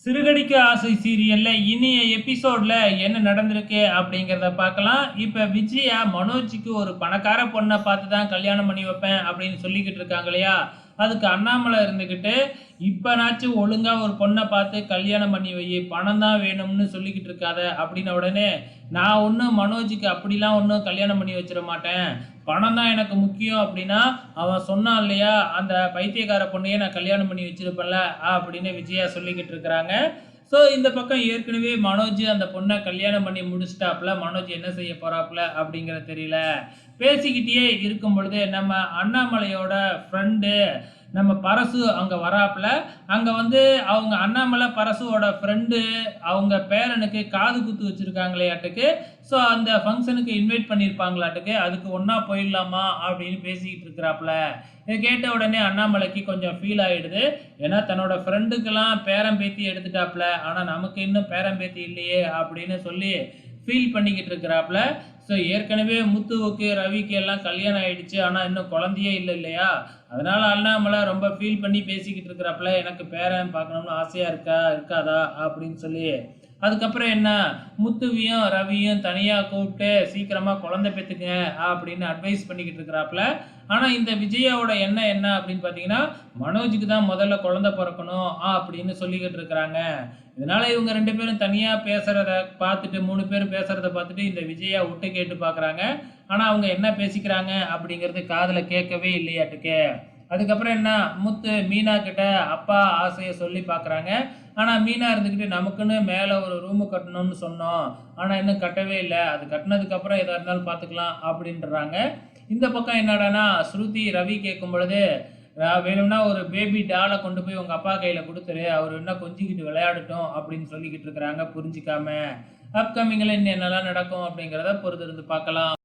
சிறுகடிக்க ஆசை சீரியல்ல இனிய எபிசோட்ல என்ன நடந்திருக்கு அப்படிங்கிறத பார்க்கலாம். இப்ப விஜயா மனோஜுக்கு ஒரு பணக்கார பொண்ண பார்த்து தான் கல்யாணம் பண்ணி வைப்பேன் அப்படின்னு சொல்லிக்கிட்டு இருக்காங்க இல்லையா? அதுக்கு அண்ணாமலை இருந்துகிட்டு, இப்பனாச்சும் ஒழுங்கா ஒரு பொண்ண பார்த்து கல்யாணம் பண்ணி வை. பணம் தான் வேணும்னு சொல்லிக்கிட்டு இருக்காத அப்படின்ன உடனே, நான் ஒண்ணும் மனோஜுக்கு அப்படிலாம் ஒண்ணும் கல்யாணம் பண்ணி வச்சிட மாட்டேன். பணம் தான் எனக்கு முக்கியம் அப்படின்னா, அவன் சொன்னான் இல்லையா, அந்த பைத்தியக்கார பொண்ணையே நான் கல்யாணம் பண்ணி வச்சிருப்பேன்ல அப்படின்னு விஜயா சொல்லிக்கிட்டு இருக்கிறாங்க. ஸோ இந்த பக்கம் ஏற்கனவே மனோஜ் அந்த பொண்ணை கல்யாணம் பண்ணி முடிச்சிட்டாப்புல. மனோஜ் என்ன செய்ய போறாப்புல அப்படிங்கிறது தெரியல. பேசிக்கிட்டே இருக்கும் பொழுது நம்ம அண்ணாமலையோட ஃப்ரெண்டு நம்ம பரசு அங்க வராப்புல. அங்க வந்து அவங்க அண்ணாமலை பரசுவோட ஃப்ரெண்டு அவங்க பேரனுக்கு காது குத்து வச்சிருக்காங்களேயாட்டுக்கு. ஸோ அந்த ஃபங்க்ஷனுக்கு இன்வைட் பண்ணியிருப்பாங்களாட்டுக்கு. அதுக்கு ஒண்ணா போயிடலாமா அப்படின்னு பேசிக்கிட்டு இருக்கிறாப்புல. இதை கேட்ட உடனே அண்ணாமலைக்கு கொஞ்சம் ஃபீல் ஆயிடுது. ஏன்னா தன்னோட ஃப்ரெண்டுக்கெல்லாம் பேரன் பேத்தி எடுத்துட்டாப்புல. ஆனா நமக்கு இன்னும் பேரன் பேத்தி இல்லையே அப்படின்னு சொல்லி ஃபீல் பண்ணிக்கிட்டு இருக்கிறாப்புல. ஸோ ஏற்கனவே முத்துவுக்கு ரவிக்கு எல்லாம் கல்யாணம் ஆயிடுச்சு. ஆனா இன்னும் குழந்தையே இல்லை இல்லையா? அதனால அண்ணாமலை ரொம்ப ஃபீல் பண்ணி பேசிக்கிட்டு இருக்கிறாப்புல. எனக்கு பேரன் பார்க்கணும்னு ஆசையா இருக்காதா அப்படின்னு சொல்லி. அதுக்கப்புறம் என்ன, முத்துவையும் ரவியும் தனியா கூப்பிட்டு சீக்கிரமா குழந்தை பெத்துக்குங்க அப்படின்னு அட்வைஸ் பண்ணிக்கிட்டு இருக்கிறாப்புல. ஆனா இந்த விஜயாவோட எண்ணம் என்ன அப்படின்னு பார்த்தீங்கன்னா, மனோஜுக்கு தான் முதல்ல குழந்தை பிறக்கணும் அப்படின்னு சொல்லிக்கிட்டு இருக்கிறாங்க. இதனால இவங்க 2 பேரும் தனியா பேசுறத பார்த்துட்டு 3 பேரும் பேசுறத பார்த்துட்டு இந்த விஜயா ஒட்டு கேட்டு பார்க்குறாங்க. ஆனா அவங்க என்ன பேசிக்கிறாங்க அப்படிங்கிறது காதுல கேட்கவே இல்லையாட்டுக்கு. அதுக்கப்புறம் என்ன, முத்து மீனா கிட்ட அப்பா ஆசைய சொல்லி பார்க்குறாங்க. ஆனா மீனா இருந்துக்கிட்டு நமக்குன்னு மேல ஒரு ரூமு கட்டணும்னு சொன்னோம். ஆனா இன்னும் கட்டவே இல்ல. அது கட்டுனதுக்கு அப்புறம் எதா இருந்தாலும் பார்த்துக்கலாம் அப்படின்றாங்க. இந்த பக்கம் என்னடான்னா, ஸ்ருதி ரவி கேட்கும் பொழுது, வேணும்னா ஒரு பேபி டால கொண்டு போய் உங்க அப்பா கையில குடுத்துரு. அவரு வேணா கொஞ்சிக்கிட்டு விளையாடட்டும் அப்படின்னு சொல்லிக்கிட்டு இருக்கிறாங்க புரிஞ்சுக்காம. அப்கமிங்ல இன்னும் என்னலாம் நடக்கும் அப்படிங்கிறத பொறுத்திருந்து பார்க்கலாம்.